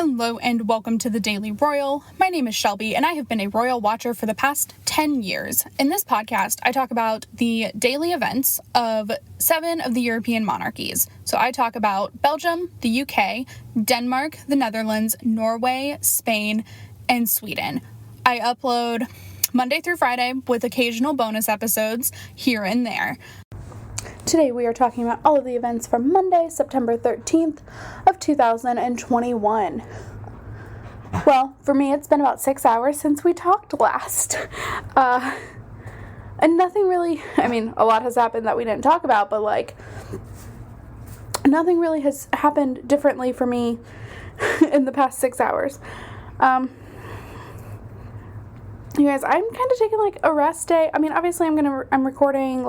Hello and welcome to the Daily Royal. My name is Shelby and I have been a royal watcher for the past 10 years. In this podcast, I talk about the daily events of 7 of the European monarchies. So I talk about Belgium, the UK, Denmark, the Netherlands, Norway, Spain, and Sweden. I upload Monday through Friday with occasional bonus episodes here and there. Today we are talking about all of the events from Monday, September 13th of 2021. Well, for me it's been about 6 hours since we talked last. And nothing really, a lot has happened that we didn't talk about, but nothing really has happened differently for me in the past 6 hours. You guys, I'm kind of taking a rest day. Obviously I'm recording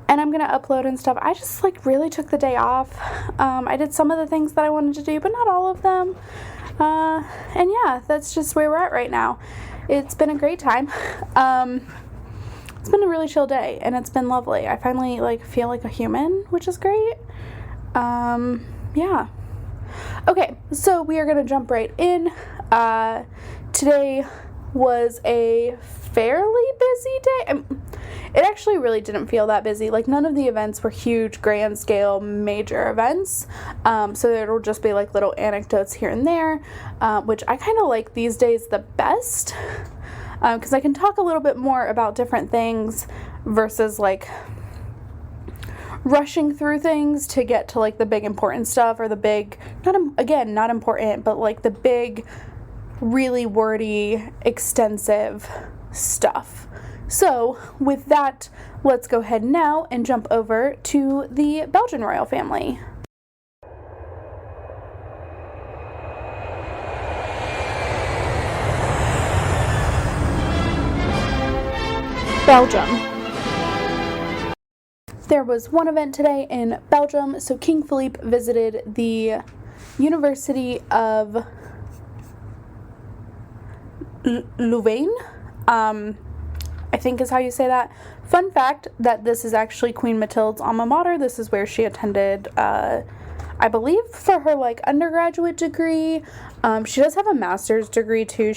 and I'm going to upload and stuff. I just really took the day off. I did some of the things that I wanted to do, but not all of them. And yeah, that's just where we're at right now. It's been a great time. It's been a really chill day and it's been lovely. I finally feel like a human, which is great. Yeah. Okay, so we are going to jump right in. Today was a fairly busy day. It actually really didn't feel that busy. None of the events were huge, grand scale, major events. So it'll just be little anecdotes here and there, which I kind of like these days the best, because I can talk a little bit more about different things versus rushing through things to get to the big important stuff, or the big, not important, but the big, really wordy, extensive stuff. So, with that, let's go ahead now and jump over to the Belgian royal family. Belgium. There was one event today in Belgium. So King Philippe visited the University of Louvain, I think is how you say that. Fun fact that this is actually Queen Mathilde's alma mater. This is where she attended, I believe, for her undergraduate degree. She does have a master's degree too.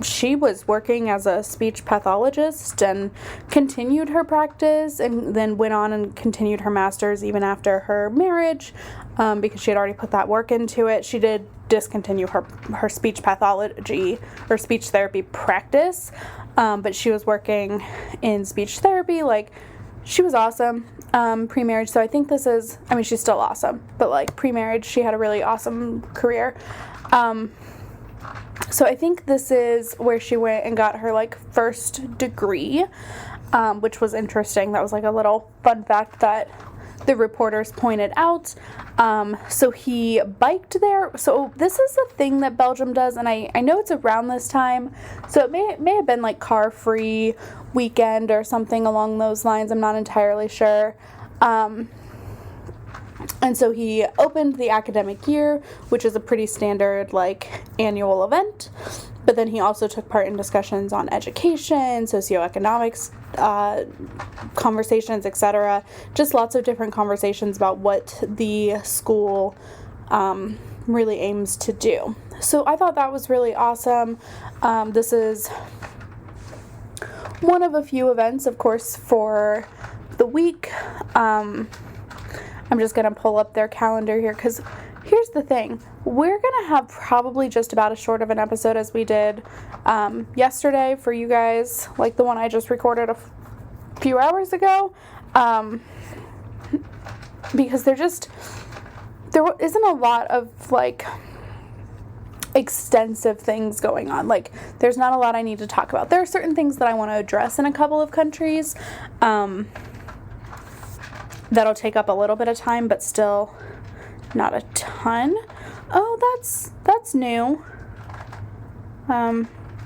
She was working as a speech pathologist and continued her practice, and then went on and continued her master's even after her marriage, because she had already put that work into it. She did discontinue her speech pathology or speech therapy practice, but she was working in speech therapy. She was awesome pre-marriage. So I think this is, she's still awesome, but pre-marriage she had a really awesome career. So I think this is where she went and got her first degree, which was interesting. That was a little fun fact that the reporters pointed out. So he biked there. So this is a thing that Belgium does, and I know it's around this time. So it may have been car-free weekend or something along those lines. I'm not entirely sure. And so he opened the academic year, which is a pretty standard annual event. But then he also took part in discussions on education, socioeconomics, conversations, etc. Just lots of different conversations about what the school really aims to do. So I thought that was really awesome. This is one of a few events, of course, for the week. I'm just going to pull up their calendar here, because here's the thing. We're going to have probably just about as short of an episode as we did yesterday for you guys, the one I just recorded a few hours ago, because there isn't a lot of extensive things going on. There's not a lot I need to talk about. There are certain things that I want to address in a couple of countries, that'll take up a little bit of time, but still not a ton. Oh, that's new.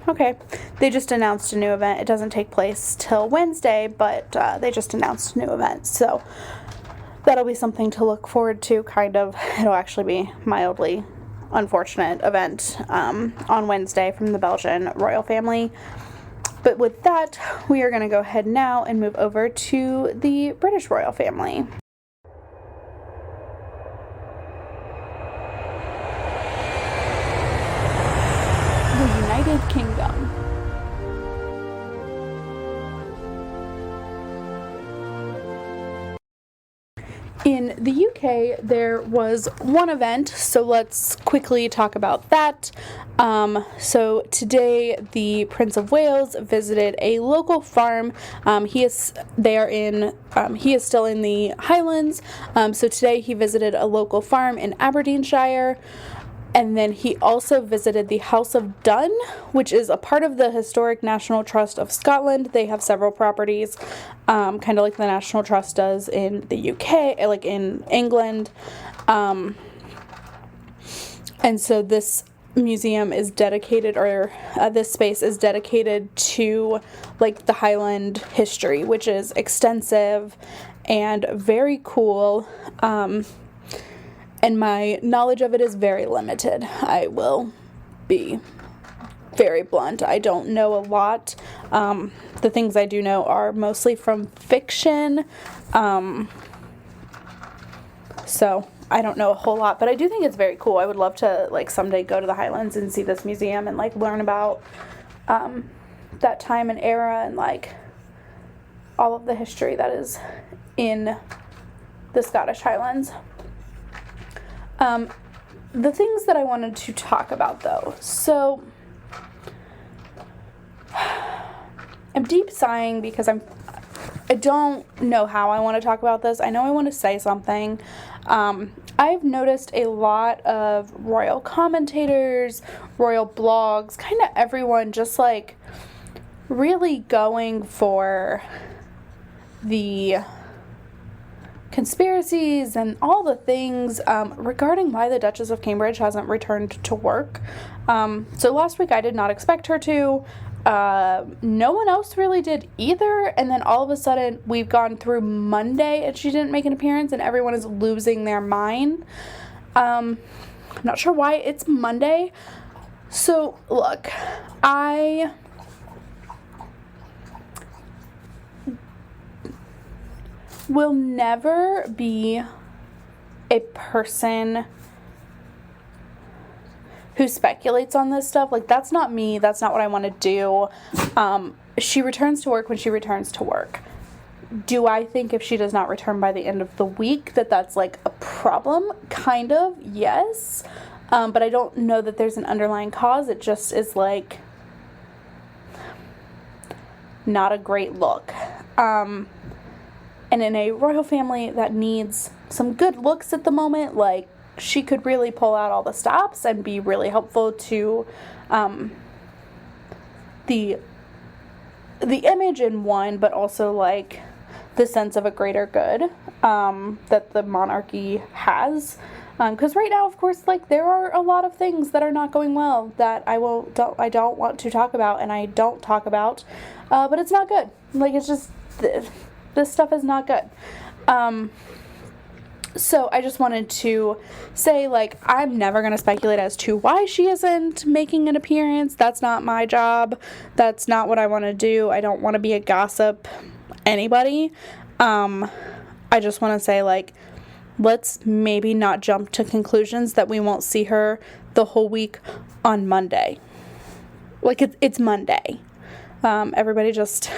Okay. They just announced a new event. It doesn't take place till Wednesday, but they just announced a new event. So that'll be something to look forward to, kind of. It'll actually be mildly unfortunate event on Wednesday from the Belgian royal family. But with that, we are going to go ahead now and move over to the British royal family. United Kingdom. In the UK, there was one event, so let's quickly talk about that. So today, the Prince of Wales visited a local farm. He is still in the Highlands. So today, he visited a local farm in Aberdeenshire. And then he also visited the House of Dun, which is a part of the Historic National Trust of Scotland. They have several properties, kind of like the National Trust does in the UK, like in England. And so this museum is dedicated, or this space is dedicated to like the Highland history, which is extensive and very cool. And my knowledge of it is very limited. I will be very blunt. I don't know a lot. The things I do know are mostly from fiction. So I don't know a whole lot, but I do think it's very cool. I would love to like someday go to the Highlands and see this museum and like learn about that time and era and like all of the history that is in the Scottish Highlands. The things that I wanted to talk about though, so I'm deep sighing because I don't know how I want to talk about this. I know I want to say something. I've noticed a lot of royal commentators, royal blogs, kind of everyone just like really going for the conspiracies and all the things regarding why the Duchess of Cambridge hasn't returned to work. So last week I did not expect her to. No one else really did either. And then all of a sudden we've gone through Monday and she didn't make an appearance and everyone is losing their mind. I'm not sure why it's Monday. So look, I will never be a person who speculates on this stuff. Like, that's not me. That's not what I want to do. She returns to work when she returns to work. Do I think if she does not return by the end of the week that that's, like, a problem? Kind of, yes. But I don't know that there's an underlying cause. It just is, like, not a great look. And in a royal family that needs some good looks at the moment, like, she could really pull out all the stops and be really helpful to the image in one, but also, like, the sense of a greater good that the monarchy has. Because right now, of course, like, there are a lot of things that are not going well that I don't want to talk about, and I don't talk about, but it's not good. Like, it's just... This stuff is not good. So I just wanted to say, like, I'm never going to speculate as to why she isn't making an appearance. That's not my job. That's not what I want to do. I don't want to be a gossip anybody. I just want to say, like, let's maybe not jump to conclusions that we won't see her the whole week on Monday. Like, it's Monday. Everybody just...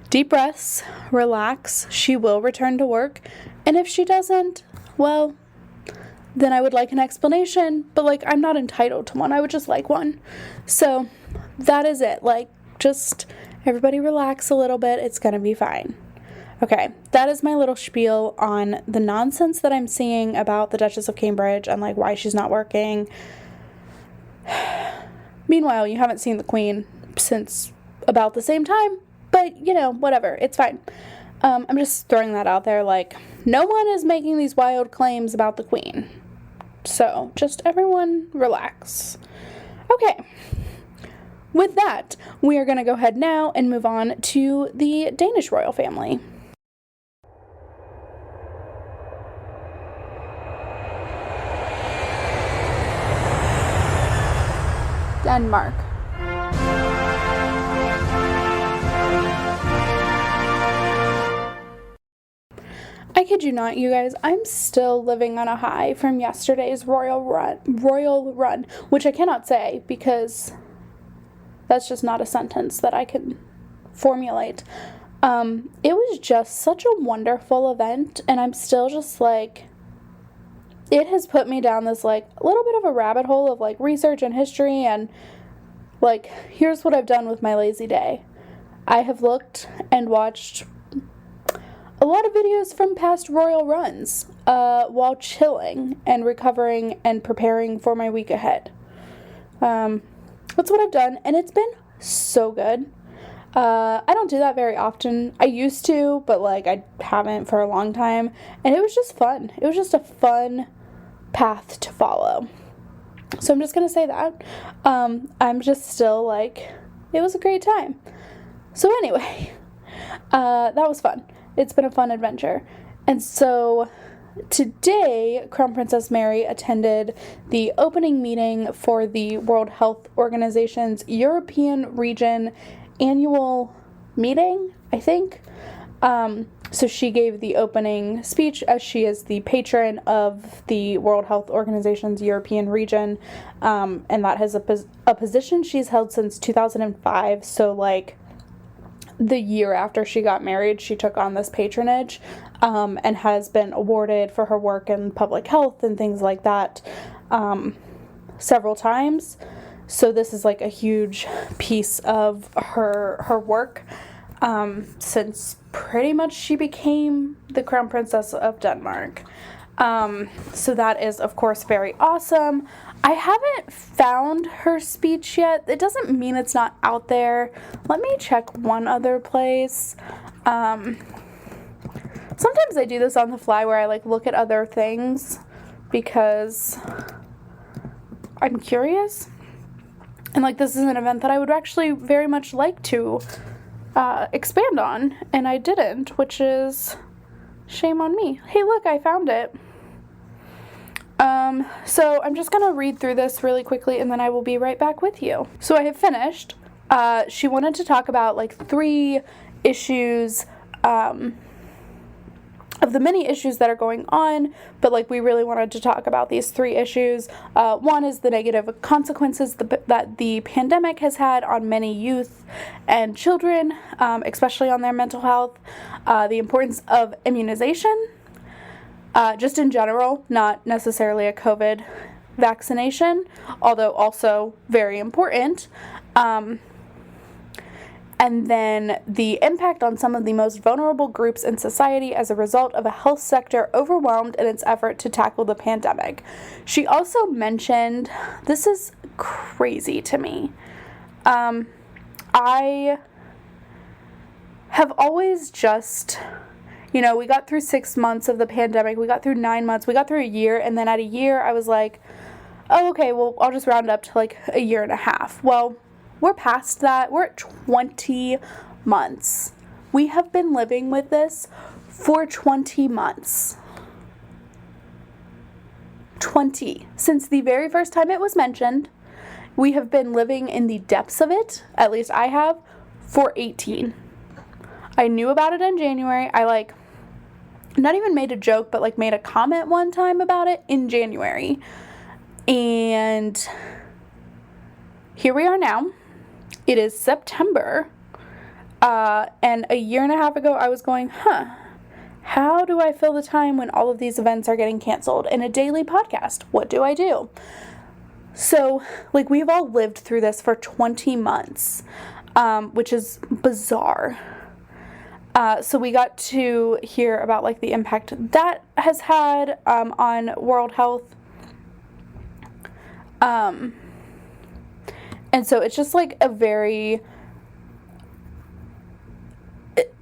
deep breaths, relax. She will return to work. And if she doesn't, well, then I would like an explanation. But, like, I'm not entitled to one. I would just like one. So that is it. Like, just everybody relax a little bit. It's going to be fine. Okay, that is my little spiel on the nonsense that I'm seeing about the Duchess of Cambridge and, like, why she's not working. Meanwhile, you haven't seen the Queen since about the same time. But, you know, whatever. It's fine. I'm just throwing that out there. Like, no one is making these wild claims about the Queen. So, just everyone relax. Okay. With that, we are going to go ahead now and move on to the Danish royal family. Denmark. I kid you not, you guys, I'm still living on a high from yesterday's royal run, which I cannot say because That's just not a sentence that I can formulate. It was just such a wonderful event, and I'm still just like, it has put me down this like little bit of a rabbit hole of like research and history, and like, here's what I've done with my lazy day. I have looked and watched a lot of videos from past royal runs while chilling and recovering and preparing for my week ahead. That's what I've done, and it's been so good. I don't do that very often. I used to, but like I haven't for a long time, and it was just fun. It was just a fun path to follow. So I'm just gonna say that. I'm just still like, it was a great time. So anyway, that was fun. It's been a fun adventure. And so today, Crown Princess Mary attended the opening meeting for the World Health Organization's European Region annual meeting, I think. So she gave the opening speech, as she is the patron of the World Health Organization's European region, and that has a position she's held since 2005, so like the year after she got married, she took on this patronage, and has been awarded for her work in public health and things like that several times. So this is like a huge piece of her work, since pretty much she became the Crown Princess of Denmark. So that is, of course, very awesome. I haven't found her speech yet. It doesn't mean it's not out there. Let me check one other place. Sometimes I do this on the fly where I like look at other things because I'm curious. And like, this is an event that I would actually very much like to expand on, and I didn't, which is shame on me. Hey, look, I found it. So I'm just gonna read through this really quickly, and then I will be right back with you. So I have finished. She wanted to talk about like 3 issues, of the many issues that are going on, but like we really wanted to talk about these 3 issues. One is the negative consequences that the pandemic has had on many youth and children, especially on their mental health. The importance of immunization, just in general, not necessarily a COVID vaccination, although also very important. And then the impact on some of the most vulnerable groups in society as a result of a health sector overwhelmed in its effort to tackle the pandemic. She also mentioned, this is crazy to me, I have always just, you know, we got through 6 months of the pandemic, we got through 9 months, we got through a year, and then at a year I was like, oh, okay, well, I'll just round up to like a year and a half. Well, we're past that. We're at 20 months. We have been living with this for 20 months. 20. Since the very first time it was mentioned, we have been living in the depths of it, at least I have, for 18. I knew about it in January. I like, not even made a joke, but like made a comment one time about it in January. And here we are now. It is September, and a year and a half ago I was going, how do I fill the time when all of these events are getting canceled in a daily podcast? What do I do? So, like, we've all lived through this for 20 months, which is bizarre. So we got to hear about, like, the impact that has had on world health. And so it's just like a very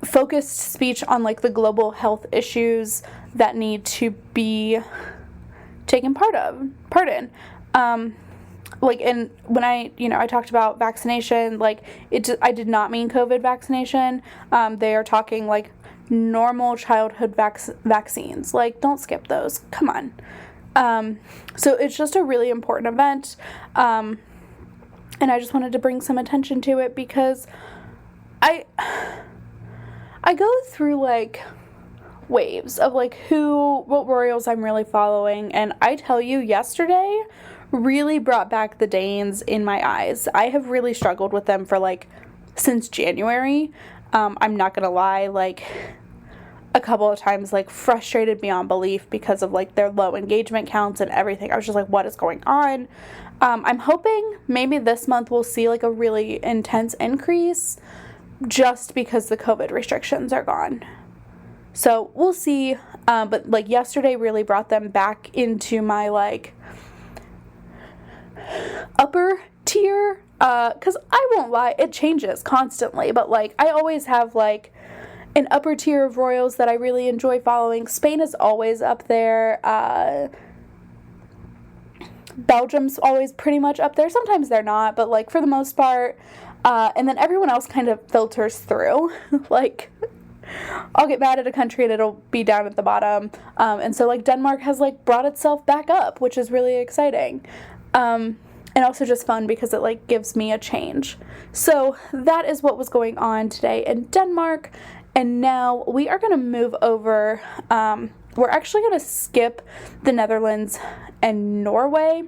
focused speech on like the global health issues that need to be taken part in. Like, and when I talked about vaccination, like I did not mean COVID vaccination. They are talking like normal childhood vaccines. Like, don't skip those. Come on. So it's just a really important event. And I just wanted to bring some attention to it because I go through like waves of like what royals I'm really following, and I tell you, yesterday really brought back the Danes in my eyes. I have really struggled with them for, like, since January. I'm not gonna lie, like, a couple of times, like, frustrated beyond belief because of, like, their low engagement counts and everything. I was just like, what is going on? I'm hoping maybe this month we'll see, like, a really intense increase just because the COVID restrictions are gone. So we'll see. But, like, yesterday really brought them back into my, like, upper tier. Because I won't lie, it changes constantly. But, like, I always have, like, an upper tier of royals that I really enjoy following. Spain is always up there. Belgium's always pretty much up there. Sometimes they're not, but, like, for the most part. And then everyone else kind of filters through. Like, I'll get mad at a country and it'll be down at the bottom. And so, like, Denmark has, like, brought itself back up, which is really exciting. And also just fun because it, like, gives me a change. So that is what was going on today in Denmark. And now we are going to move over. We're actually going to skip the Netherlands and Norway.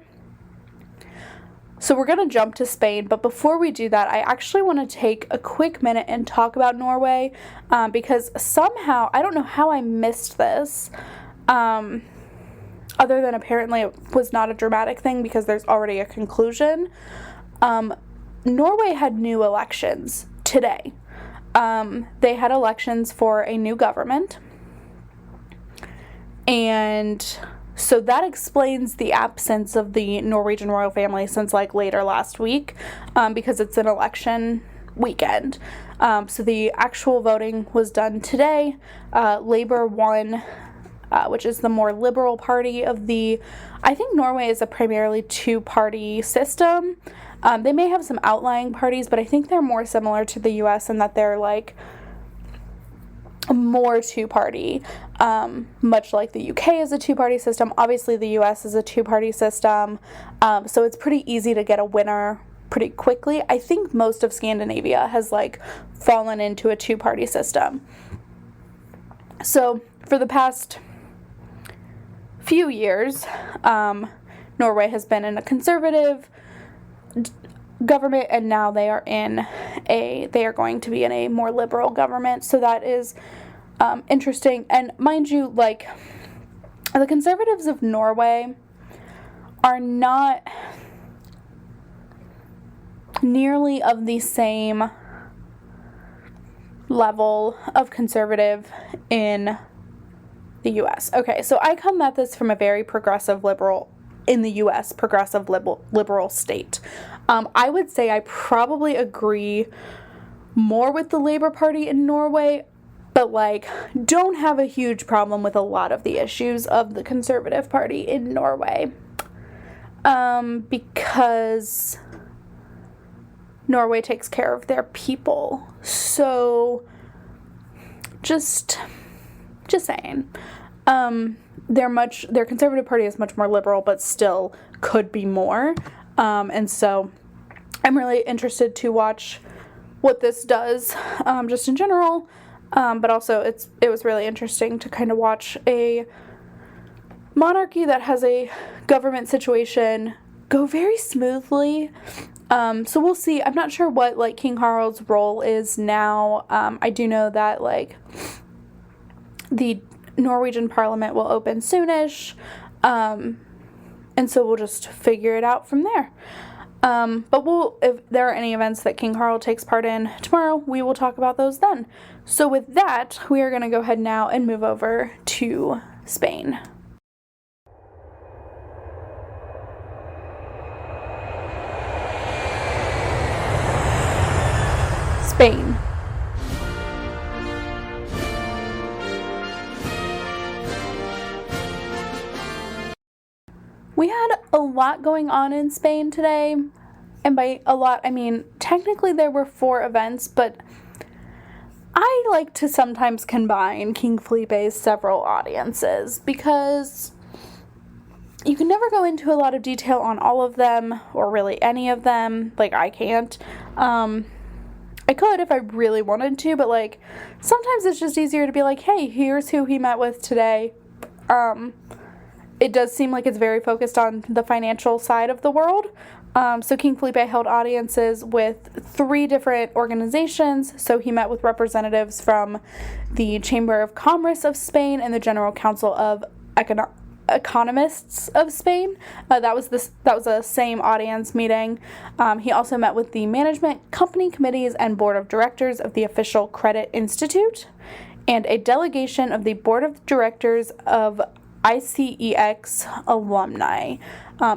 So we're going to jump to Spain, but before we do that, I actually want to take a quick minute and talk about Norway, because somehow, I don't know how I missed this, other than apparently it was not a dramatic thing because there's already a conclusion. Norway had new elections today. They had elections for a new government, and so that explains the absence of the Norwegian royal family since, like, later last week, because it's an election weekend. So the actual voting was done today. Labour won, which is the more liberal party of the, I think Norway is a primarily two-party system. They may have some outlying parties, but I think they're more similar to the US in that they're, like, more two-party, much like the UK is a two-party system. Obviously, the US is a two-party system, so it's pretty easy to get a winner pretty quickly. I think most of Scandinavia has, like, fallen into a two-party system. So for the past few years, Norway has been in a conservative government, and now they are going to be in a more liberal government. So that is interesting. And mind you, like, the conservatives of Norway are not nearly of the same level of conservative in the US. Okay, so I come at this from a very progressive liberal, in the US, progressive liberal state. I would say I probably agree more with the Labour Party in Norway, but, like, don't have a huge problem with a lot of the issues of the Conservative Party in Norway. Because Norway takes care of their people. So, just saying. Their Conservative Party is much more liberal, but still could be more. And so I'm really interested to watch what this does, just in general. But also it was really interesting to kind of watch a monarchy that has a government situation go very smoothly. So we'll see. I'm not sure what, like, King Harald's role is now. I do know that, like, the Norwegian Parliament will open soonish, and so we'll just figure it out from there. But if there are any events that King Harald takes part in tomorrow, we will talk about those then. So with that, we are going to go ahead now and move over to Spain. Spain. We had a lot going on in Spain today, and by a lot, I mean, technically there were 4 events, but I like to sometimes combine King Felipe's several audiences, because you can never go into a lot of detail on all of them, or really any of them. Like, I can't. I could if I really wanted to, but, like, sometimes it's just easier to be like, hey, here's who he met with today. it does seem like it's very focused on the financial side of the world. So King Felipe held audiences with 3 different organizations. So he met with representatives from the Chamber of Commerce of Spain and the General Council of Economists of Spain. That was a same audience meeting. He also met with the management, company committees, and board of directors of the Official Credit Institute, and a delegation of the board of directors of ICEX alumni.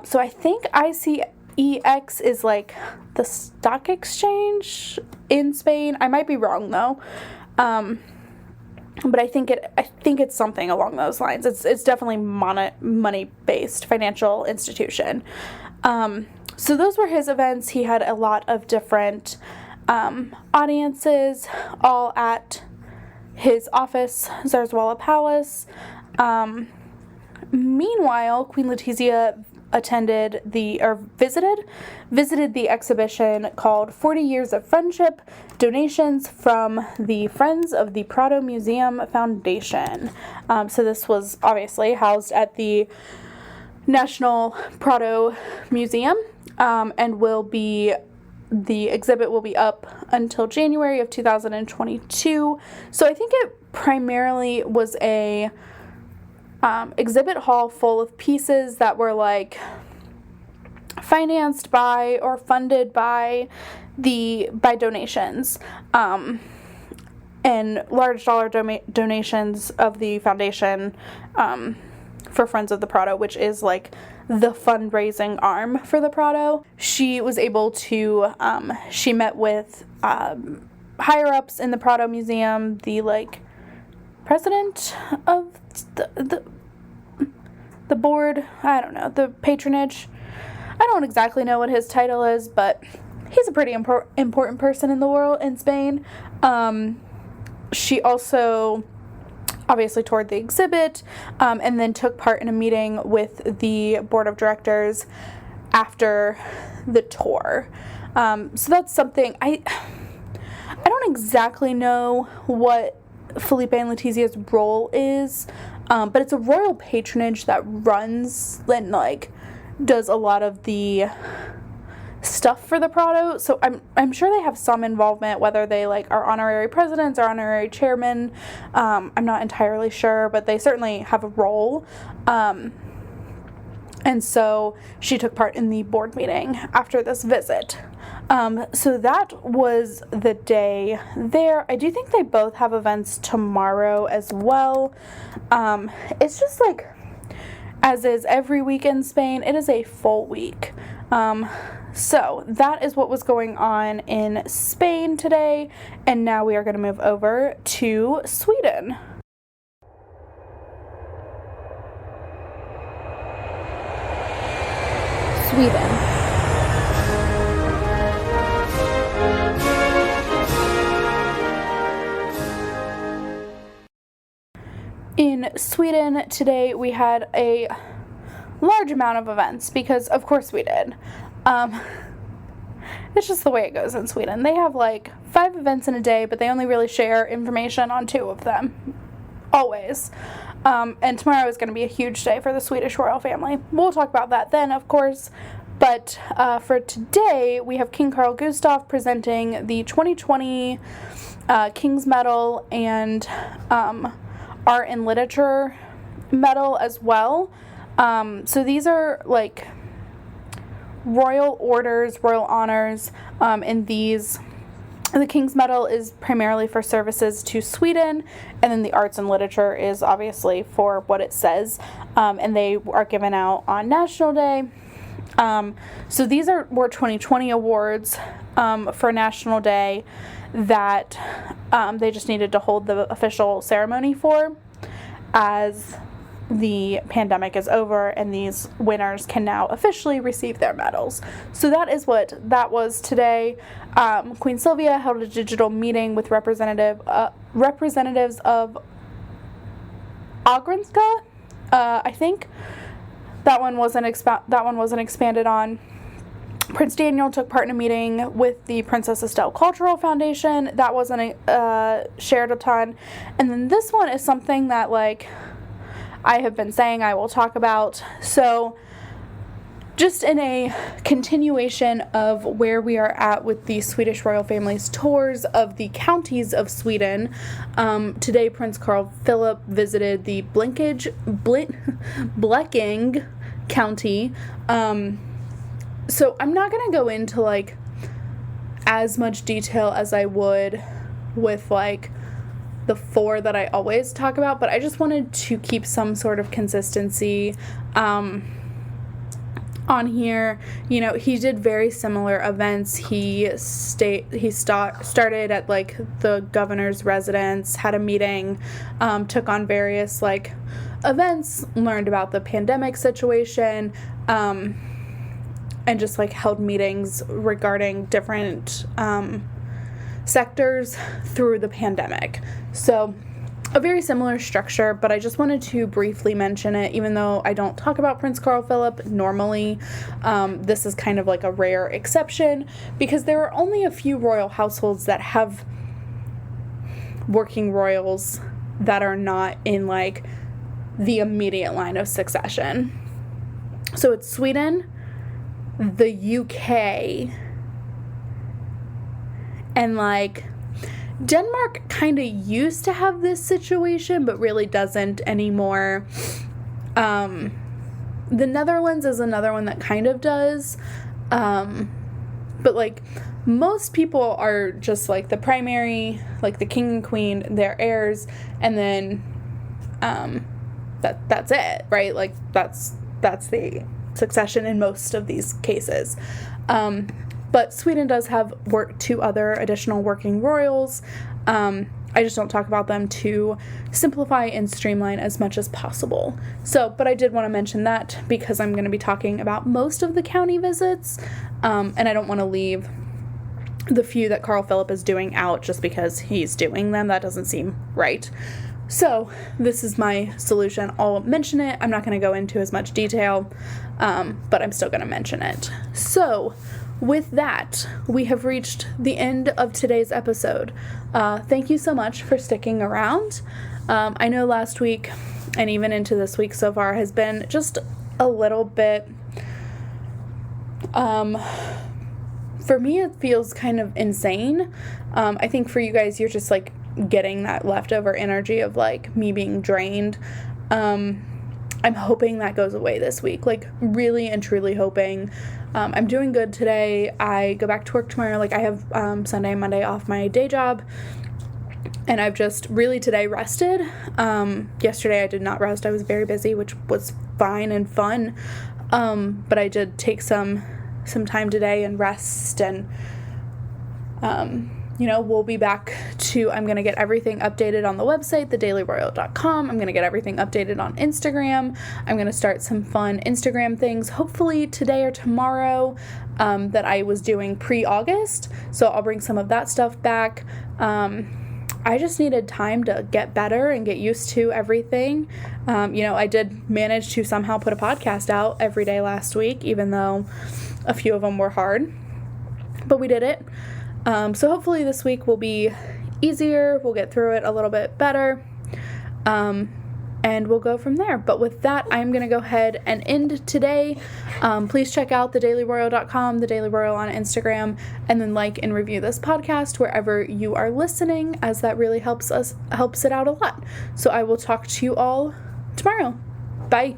So I think ICEX is like the stock exchange in Spain. I might be wrong though. But I think it's something along those lines. It's definitely money-based financial institution. So those were his events. He had a lot of different audiences, all at his office, Zarzuela Palace. Meanwhile, Queen Letizia visited the exhibition called 40 Years of Friendship, Donations from the Friends of the Prado Museum Foundation. So this was obviously housed at the National Prado Museum, and the exhibit will be up until January of 2022. So I think it primarily was a exhibit hall full of pieces that were like financed by or funded by donations, and large dollar donations of the foundation for Friends of the Prado, which is like the fundraising arm for the Prado. She was able to she met with higher ups in the Prado Museum, the like president of the board, I don't know, the patronage. I don't exactly know what his title is, but he's a pretty important person in the world, in Spain. She also obviously toured the exhibit, and then took part in a meeting with the board of directors after the tour. So that's something I don't exactly know what Felipe and Letizia's role is, but it's a royal patronage that runs and like does a lot of the stuff for the Prado. So I'm sure they have some involvement, whether they like are honorary presidents or honorary chairmen. I'm not entirely sure, but they certainly have a role. And so she took part in the board meeting after this visit. So that was the day there. I do think they both have events tomorrow as well. It's just like, as is every week in Spain, it is a full week. So that is what was going on in Spain today. And now we are going to move over to Sweden. Sweden. In Sweden today, we had a large amount of events because, of course, we did. It's just the way it goes in Sweden. They have like 5 events in a day, but they only really share information on 2 of them. Always. And tomorrow is going to be a huge day for the Swedish royal family. We'll talk about that then, of course. But for today, we have King Carl Gustaf presenting the 2020 King's Medal and Art and Literature Medal as well. So these are like royal orders, royal honors, and the King's Medal is primarily for services to Sweden, and then the arts and literature is obviously for what it says, and they are given out on National Day. So these were 2020 awards for National Day that they just needed to hold the official ceremony for, as the pandemic is over and these winners can now officially receive their medals. So that is what that was today. Queen Sylvia held a digital meeting with representatives of Ogrenska. I think that one wasn't expanded on. Prince Daniel took part in a meeting with the Princess Estelle Cultural Foundation. That wasn't shared a ton. And then this one is something that, like, I have been saying I will talk about. So just in a continuation of where we are at with the Swedish royal family's tours of the counties of Sweden, today Prince Carl Philip visited the Blekinge County. So I'm not going to go into, like, as much detail as I would with, like, the 4 that I always talk about, but I just wanted to keep some sort of consistency, on here. You know, he did very similar events. He started at, like, the governor's residence, had a meeting, took on various, like, events, learned about the pandemic situation, and just, like, held meetings regarding different sectors through the pandemic. So a very similar structure, but I just wanted to briefly mention it, even though I don't talk about Prince Carl Philip normally. This is kind of like a rare exception, because there are only a few royal households that have working royals that are not in, like, the immediate line of succession. So it's Sweden, the UK, and, like, Denmark kind of used to have this situation, but really doesn't anymore. The Netherlands is another one that kind of does. But, like, most people are just, like, the primary, like, the king and queen, their heirs, and then that's it, right? Like, that's the succession in most of these cases. But Sweden does have 2 other additional working royals. I just don't talk about them to simplify and streamline as much as possible. So, but I did want to mention that because I'm going to be talking about most of the county visits, and I don't want to leave the few that Carl Philip is doing out just because he's doing them. That doesn't seem right. So this is my solution. I'll mention it. I'm not going to go into as much detail, but I'm still going to mention it. So with that, we have reached the end of today's episode. Thank you so much for sticking around. I know last week and even into this week so far has been just a little bit, for me it feels kind of insane. I think for you guys, you're just, like, getting that leftover energy of, like, me being drained. I'm hoping that goes away this week, like, really and truly hoping. I'm doing good today. I go back to work tomorrow. Like, I have Sunday and Monday off my day job, and I've just really today rested. Yesterday I did not rest. I was very busy, which was fine and fun, but I did take some time today and rest, and we'll be back to, I'm going to get everything updated on the website, thedailyroyal.com. I'm going to get everything updated on Instagram. I'm going to start some fun Instagram things, hopefully today or tomorrow, that I was doing pre-August. So I'll bring some of that stuff back. I just needed time to get better and get used to everything. I did manage to somehow put a podcast out every day last week, even though a few of them were hard, but we did it. So hopefully this week will be easier. We'll get through it a little bit better, and we'll go from there. But with that, I'm going to go ahead and end today. Please check out thedailyroyal.com, The Daily Royal on Instagram, and then like and review this podcast wherever you are listening, as that really helps it out a lot. So I will talk to you all tomorrow. Bye.